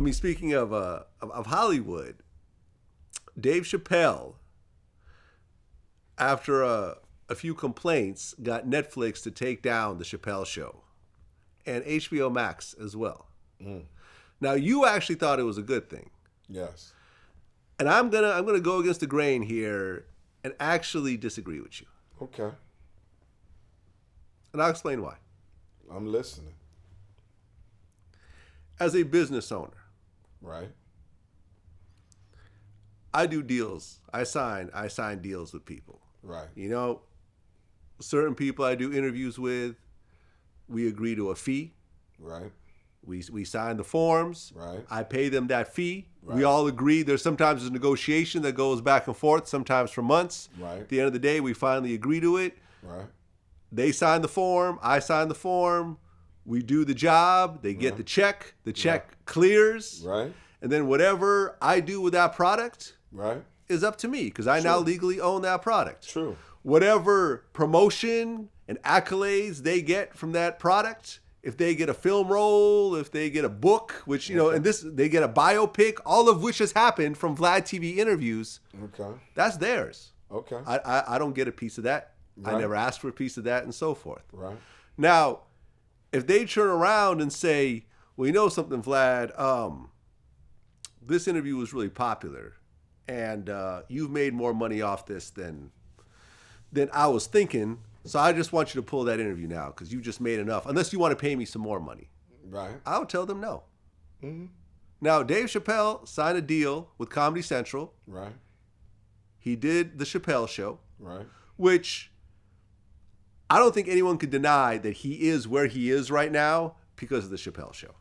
mean, speaking of Hollywood, Dave Chappelle, after a few complaints, got Netflix to take down the Chappelle Show, and HBO Max as well. Mm. Now, you actually thought it was a good thing. Yes. And I'm gonna go against the grain here and actually disagree with you. Okay. And I'll explain why. I'm listening. As a business owner, right, I do deals. I sign deals with people. Right. You know, certain people I do interviews with, we agree to a fee. Right. We sign the forms. Right. I pay them that fee. Right. We all agree. There's a negotiation that goes back and forth, sometimes for months. Right. At the end of the day, we finally agree to it. Right. They sign the form. I sign the form. We do the job. They get the check. The check clears. Right. And then whatever I do with that product is up to me because I now legally own that product. True. Whatever promotion and accolades they get from that product, if they get a film role, if they get a book, which, you know, and they get a biopic, all of which has happened from Vlad TV interviews. Okay. That's theirs. Okay. I don't get a piece of that. Right. I never asked for a piece of that and so forth. Right. Now, if they turn around and say, well, you know something, Vlad, this interview was really popular and you've made more money off this than I was thinking. So I just want you to pull that interview now because you just made enough. Unless you want to pay me some more money. Right. I'll tell them no. Mm-hmm. Now, Dave Chappelle signed a deal with Comedy Central. Right. He did the Chappelle Show. Right. Which I don't think anyone could deny that he is where he is right now because of the Chappelle Show.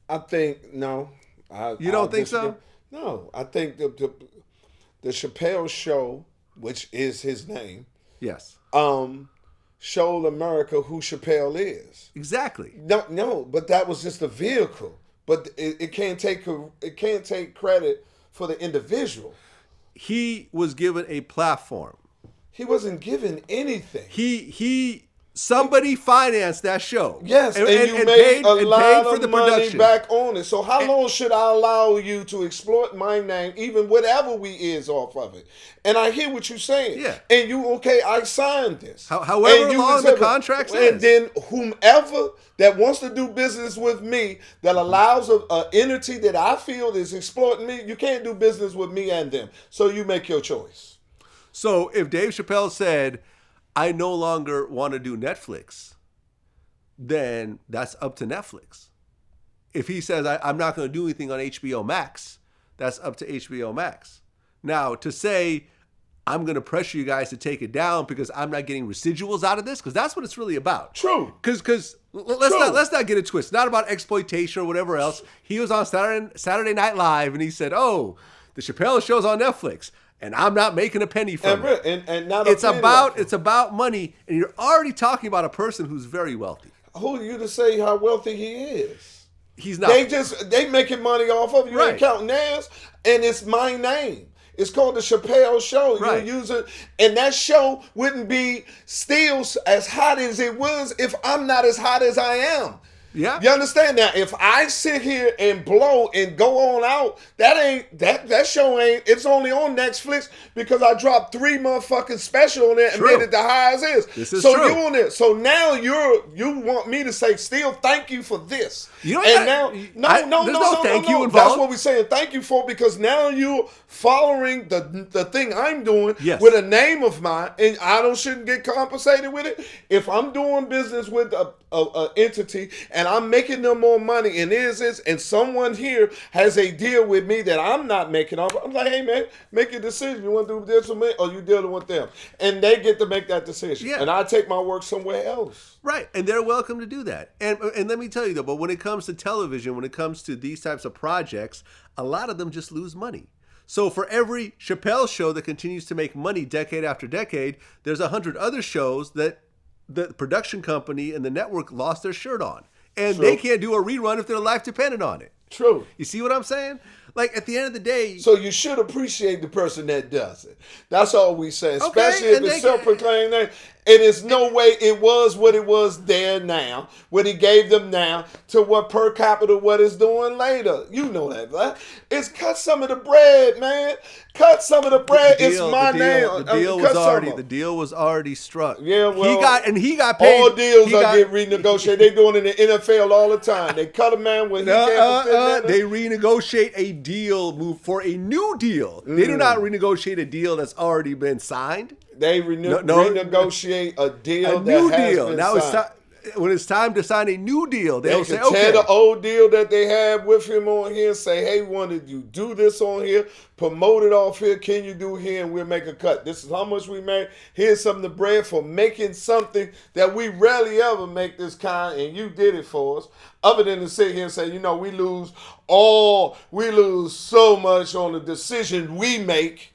I think, no. You don't think so? No. I think the Chappelle Show, which is his name, yes, showed America who Chappelle is. Exactly. No, but that was just a vehicle. But it can't take credit for the individual. He was given a platform. He wasn't given anything. Somebody financed that show. Yes, and you made a lot of money back on it. So how long should I allow you to exploit my name, even whatever we is off of it? And I hear what you're saying. Yeah. And you, okay, I signed this. However long the contract says. And then whomever that wants to do business with me, that allows an entity that I feel is exploiting me, you can't do business with me and them. So you make your choice. So if Dave Chappelle said, I no longer want to do Netflix, then that's up to Netflix. If he says, I'm not going to do anything on HBO Max, that's up to HBO Max. Now, to say, I'm going to pressure you guys to take it down because I'm not getting residuals out of this, because that's what it's really about. True. Because let's not get it twisted. Not about exploitation or whatever else. He was on Saturday Night Live and he said, oh, the Chappelle Show's on Netflix. And I'm not making a penny from it. And not it's about money, and you're already talking about a person who's very wealthy. Who are you to say how wealthy he is? He's not. They making money off of it. You ain't counting theirs, and it's my name. It's called the Chappelle Show. Right. You use it, and that show wouldn't be still as hot as it was if I'm not as hot as I am. Yeah. You understand now? If I sit here and blow and go on out, that show ain't. It's only on Netflix because I dropped 3 motherfucking special on it and made it the highest is. This is so true. you on it. So now you want me to say still thank you for this. You know, and now no thank you involved. That's what we're saying thank you for, because now you're following the thing I'm doing with a name of mine, and I shouldn't get compensated with it. If I'm doing business with a entity and I'm making them more money and someone here has a deal with me that I'm not making off, I'm like, hey man, make your decision. You want to do this with me or you dealing with them? And they get to make that decision. Yeah. And I take my work somewhere else. Right. And they're welcome to do that. And let me tell you though, but when it comes to television, when it comes to these types of projects, a lot of them just lose money. So for every Chappelle show that continues to make money decade after decade, there's 100 other shows that the production company and the network lost their shirt on. And they can't do a rerun if their life depended on it. True. You see what I'm saying? Like, at the end of the day... So you should appreciate the person that does it. That's all we say. Especially if it's self-proclaimed name. And there's no way it was what it was there now, what he gave them now, to what per capita what it's doing later. You know that, right? It's cut some of the bread, man. Cut some of the bread. It's my name. The deal was already struck. Yeah, well, he got paid. All deals get renegotiated. They doing it in the NFL all the time. They cut a man when he can't. They renegotiate a deal, move for a new deal. They do not renegotiate a deal that's already been signed. They renegotiate a deal. A new that has deal. Been now signed. When it's time to sign a new deal, they'll say, okay. Tear the old deal that they had with him on here, say, hey, wanted you do this on here, promote it off here, can you do here, and we'll make a cut. This is how much we made. Here's some of the bread for making something that we rarely ever make this kind, and you did it for us. Other than to sit here and say, you know, we lose so much on the decision we make,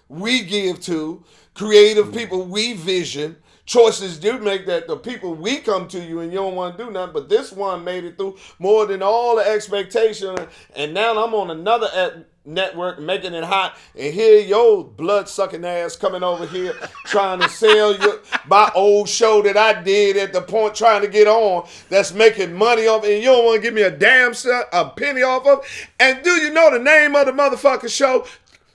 we give to, creative people we vision, choices you make that the people we come to you and you don't want to do nothing, but this one made it through more than all the expectation, and now I'm on another network making it hot, and here your blood-sucking ass coming over here trying to sell you my old show that I did at the point trying to get on that's making money off, and you don't want to give me a penny off of. And do you know the name of the motherfucking show?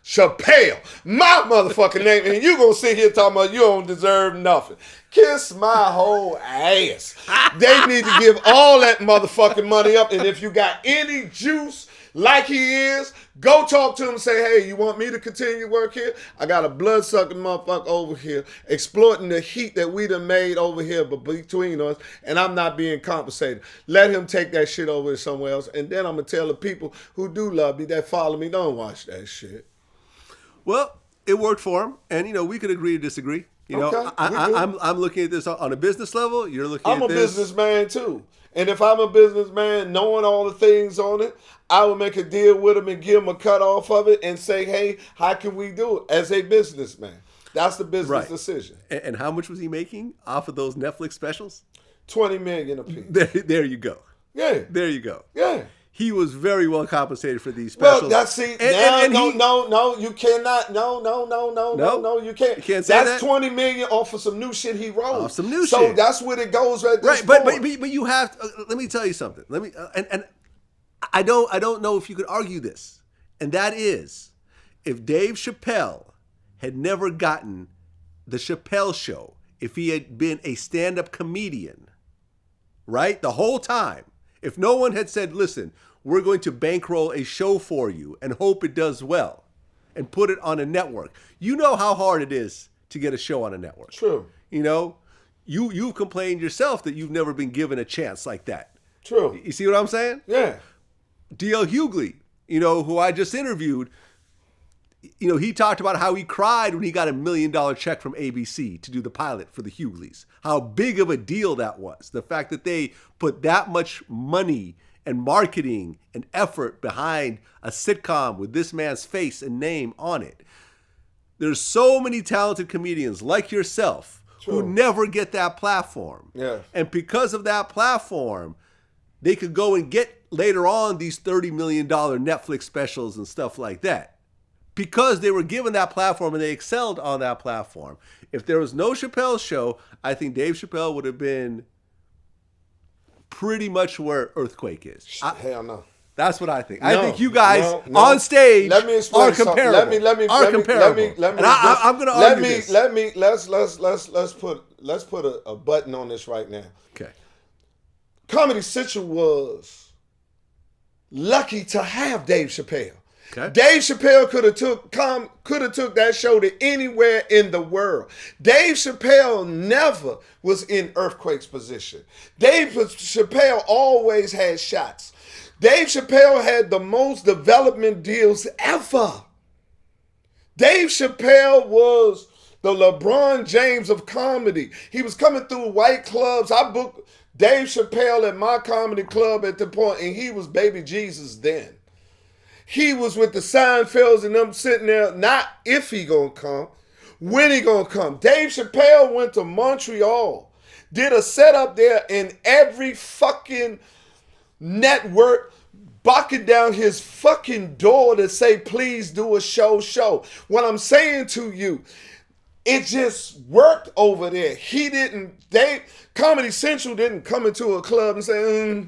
Chappelle, my motherfucking name, and you gonna sit here talking about you don't deserve nothing. Kiss my whole ass. They need to give all that motherfucking money up, and if you got any juice like he is, go talk to him and say, hey, you want me to continue work here? I got a blood-sucking motherfucker over here exploiting the heat that we done made over here but between us, and I'm not being compensated. Let him take that shit over somewhere else, and then I'm going to tell the people who do love me, that follow me, don't watch that shit. Well, it worked for him, and you know we could agree to disagree. You know, I'm looking at this on a business level. You're looking. I'm at this. I'm a businessman too, and if I'm a businessman, knowing all the things on it, I would make a deal with him and give him a cut off of it, and say, hey, how can we do it as a businessman? That's the business decision. And how much was he making off of those Netflix specials? $20 million a piece. There you go. Yeah. There you go. Yeah. He was very well compensated for these specials. Well, that's no, you cannot. No, you can't. You can't say that's $20 million off of some new shit he wrote. Off some new shit. So that's where it goes right there. Right, but you have to, let me tell you something. And I don't know if you could argue this. And that is, if Dave Chappelle had never gotten the Chappelle Show, if he had been a stand-up comedian, right, the whole time, if no one had said, listen, we're going to bankroll a show for you and hope it does well and put it on a network. You know how hard it is to get a show on a network. True. You know, you've complained yourself that you've never been given a chance like that. True. You see what I'm saying? Yeah. D.L. Hughley, you know, who I just interviewed, you know, he talked about how he cried when he got $1 million check from ABC to do the pilot for the Hughleys. How big of a deal that was. The fact that they put that much money and marketing and effort behind a sitcom with this man's face and name on it. There's so many talented comedians like yourself who never get that platform. Yeah. And because of that platform, they could go and get later on these $30 million Netflix specials and stuff like that. Because they were given that platform and they excelled on that platform. If there was no Chappelle Show, I think Dave Chappelle would have been pretty much where Earthquake is. Hell no. That's what I think. I think you guys on stage are comparable. Let me I'm going to argue this. Let's put a button on this right now. Okay. Comedy Central was lucky to have Dave Chappelle. Okay. Dave Chappelle could have took that show to anywhere in the world. Dave Chappelle never was in Earthquake's position. Dave Chappelle always had shots. Dave Chappelle had the most development deals ever. Dave Chappelle was the LeBron James of comedy. He was coming through white clubs. I booked Dave Chappelle at my comedy club at the point, and he was baby Jesus then. He was with the Seinfelds and them sitting there, not if he gonna come, when he gonna come. Dave Chappelle went to Montreal, did a setup there, and every fucking network Barking down his fucking door to say, please do a show. What I'm saying to you, it just worked over there. Comedy Central didn't come into a club and say,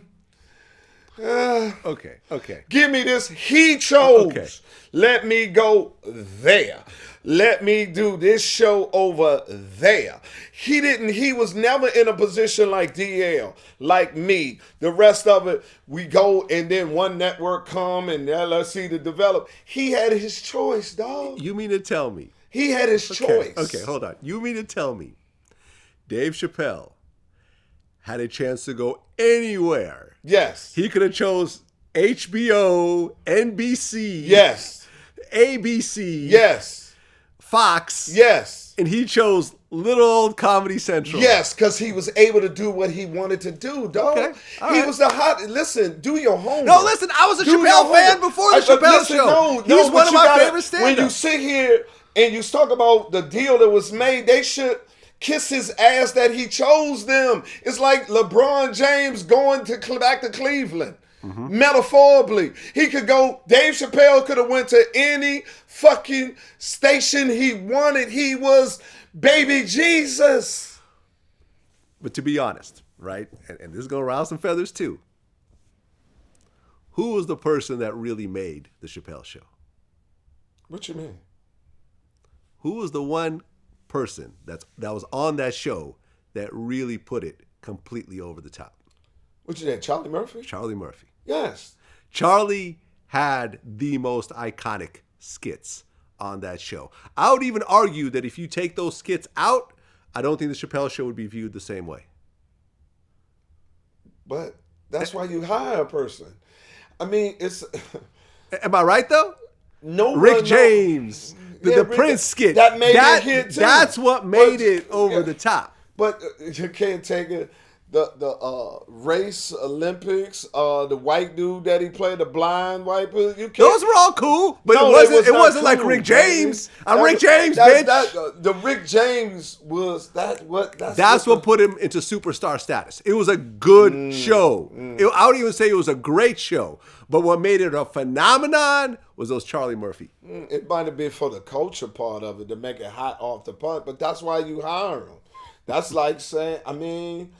okay. Give me this. He chose. Let me go there. Let me do this show over there. He was never in a position like DL, like me. The rest of it, we go and then one network come and LSC to develop. He had his choice, dog. You mean to tell me? He had his choice. Okay, hold on. You mean to tell me Dave Chappelle had a chance to go anywhere? Yes. He could have chose HBO, NBC. Yes. ABC. Yes. Fox. Yes. And he chose little old Comedy Central. Yes, because he was able to do what he wanted to do, dog. Okay. He was the hot. Listen, do your homework. No, listen, I was a Chappelle fan before the Chappelle Show. He's one of my favorite stand-ups. When you sit here and you talk about the deal that was made, they should kiss his ass that he chose them. It's like LeBron James going back to Cleveland. Mm-hmm. Metaphorically, he could go. Dave Chappelle could have went to any fucking station he wanted. He was baby Jesus. But to be honest, right, and this is gonna rouse some feathers too. Who was the person that really made the Chappelle Show? What you mean? Who was the one person that was on that show that really put it completely over the top? What you think, Charlie Murphy? Charlie Murphy. Yes. Charlie had the most iconic skits on that show. I would even argue that if you take those skits out, I don't think the Chappelle Show would be viewed the same way. But that's why you hire a person. I mean, it's... Am I right, though? No, Rick James, the Prince skit. That made it hit, too. That's what made it over the top. But you can't take it... The race Olympics, the white dude that he played, the blind white person. Those were all cool, but no, it wasn't like Rick James. I'm Rick James, bitch. The Rick James was that. That's what put him into superstar status. It was a good show. I would even say it was a great show. But what made it a phenomenon was those Charlie Murphy. It might have been for the culture part of it to make it hot off the part, but that's why you hire him. That's like saying, I mean.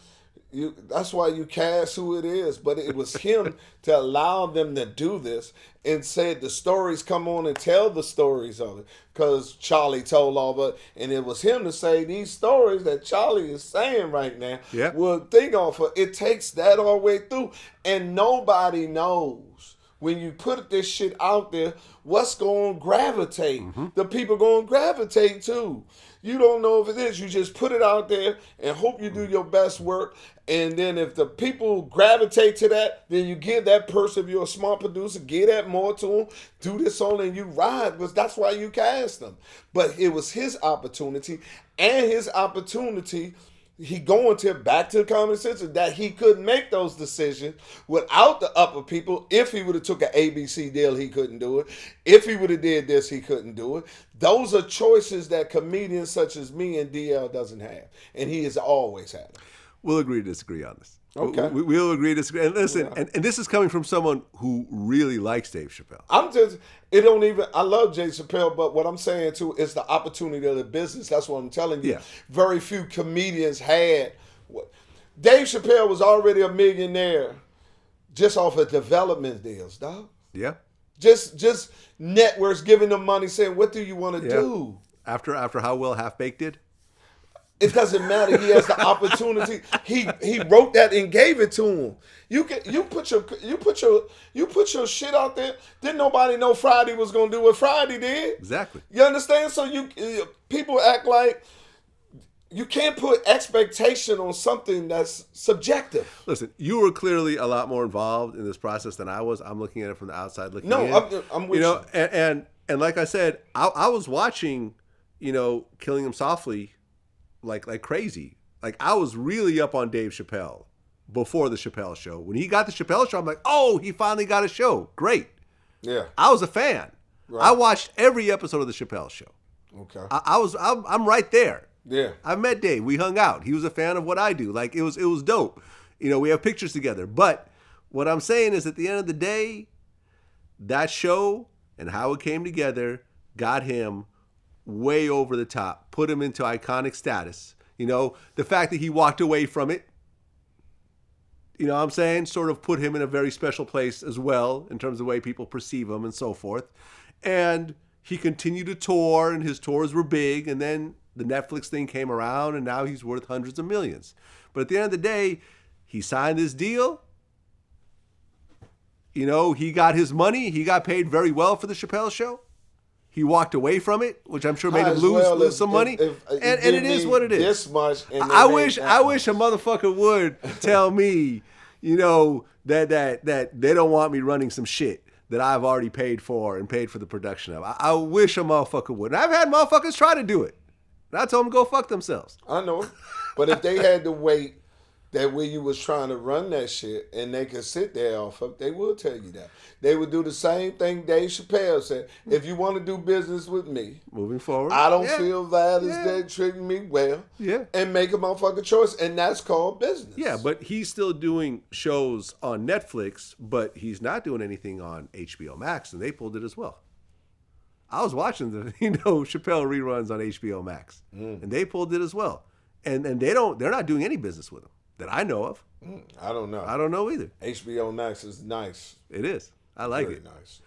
That's why you cast who it is, but it was him to allow them to do this and said the stories come on and tell the stories of it because Charlie told all of it, and it was him to say these stories that Charlie is saying right now. Yeah, will think off of it takes that all the way through, and nobody knows when you put this shit out there what's going to gravitate. Mm-hmm. The people going to gravitate to. You don't know if it is. You just put it out there and hope you do your best work. And then if the people gravitate to that, then you give that person, if you're a smart producer, give that more to them. Do this on and you ride. Because that's why you cast them. But it was his opportunity. And his opportunity, he going back to the Comedy Central, that he couldn't make those decisions without the upper people. If he would have took an ABC deal, he couldn't do it. If he would have did this, he couldn't do it. Those are choices that comedians such as me and DL doesn't have. And he has always had it. We'll agree to disagree on this. Okay. We'll agree to disagree. And listen, and this is coming from someone who really likes Dave Chappelle. I love Dave Chappelle, but what I'm saying too is the opportunity of the business. That's what I'm telling you. Yeah. Very few comedians had. Dave Chappelle was already a millionaire just off of development deals, dog. Yeah. Just networks giving them money saying, what do you want to do? After how well Half Baked did? It doesn't matter. He has the opportunity. He wrote that and gave it to him. You put your shit out there. Didn't nobody know Friday was gonna do what Friday did? Exactly. You understand? So people act like you can't put expectation on something that's subjective. Listen, you were clearly a lot more involved in this process than I was. I'm looking at it from the outside looking in. I'm with you. And like I said, I was watching, Killing Him Softly like crazy. Like I was really up on Dave Chappelle before the Chappelle Show. When he got the Chappelle Show, I'm like, oh, he finally got a show. Great. Yeah. I was a fan. Right. I watched every episode of the Chappelle Show. Okay. I'm right there. Yeah. I met Dave. We hung out. He was a fan of what I do. Like it was dope. We have pictures together. But What I'm saying is, at the end of the day, that show and how it came together got him way over the top, put him into iconic status. You know, the fact that he walked away from it, you know what I'm saying, sort of put him in a very special place as well in terms of the way people perceive him and so forth. And he continued to tour, and his tours were big, and then the Netflix thing came around, and now he's worth hundreds of millions. But at the end of the day, he signed this deal. You know, he got his money. He got paid very well for the Chappelle Show. He walked away from it, which I'm sure made him lose some money. And it is what it is. This much. I wish a motherfucker would tell me, you know, that they don't want me running some shit that I've already paid for and paid for the production of. I wish a motherfucker would. And I've had motherfuckers try to do it. And I told them to go fuck themselves. I know. But if they had to wait that way you was trying to run that shit and they could sit there off of, they will tell you that. They would do the same thing Dave Chappelle said. If you want to do business with me, moving forward, I don't feel Vlad is there treating me well. Yeah. And make a motherfucking choice. And that's called business. Yeah, but he's still doing shows on Netflix, but he's not doing anything on HBO Max, and they pulled it as well. I was watching the Chappelle reruns on HBO Max, and they pulled it as well. And they're not doing any business with him that I know of. I don't know. I don't know either. HBO Max is nice. It is. I like Very it. Nice.